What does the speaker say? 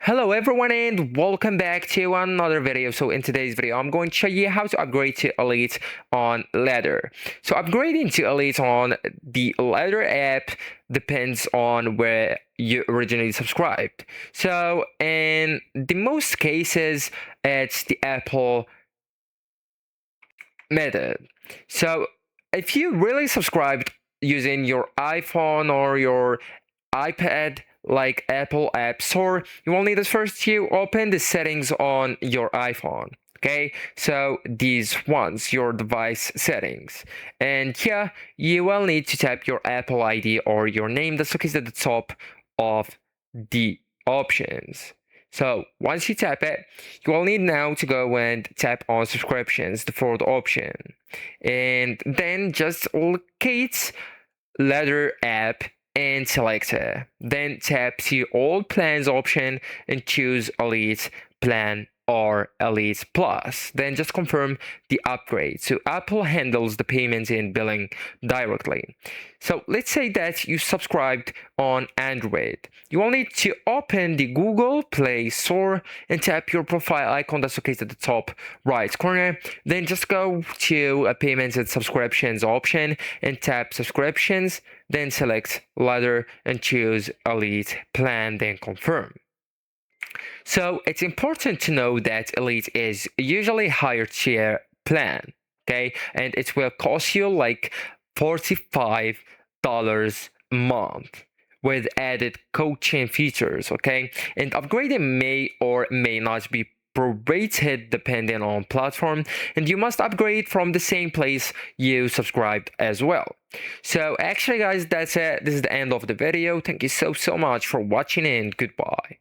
Hello everyone and welcome back to another video. So in today's video I'm going to show you how to upgrade to Elite on Ladder. So upgrading to Elite on the Ladder app depends on where you originally subscribed. So in the most cases it's the Apple method. So if you really subscribed using your iPhone or your iPad like Apple App Store, you will need first to open the settings on your iPhone. Okay, so these ones, your device settings, and here you will need to tap your Apple ID or your name that's located at the top of the options. So once you tap it, you will need now to go and tap on subscriptions, the fourth option, and then just locate Ladder app and select it. Then tap to all plans option and choose Elite plan or Elite Plus. Then just confirm the upgrade. So Apple handles the payments and billing directly. So let's say that you subscribed on Android. You will need to open the Google Play Store and tap your profile icon that's located at the top right corner. Then just go to payments and subscriptions option and tap subscriptions. Then select Ladder and choose Elite plan, then confirm. So it's important to know that Elite is usually higher tier plan, okay? And it will cost you like $45 a month with added coaching features, okay? And upgrading may or may not be prorated depending on platform, and you must upgrade from the same place you subscribed as well. So actually guys, that's it. This is the end of the video. Thank you so much for watching and goodbye.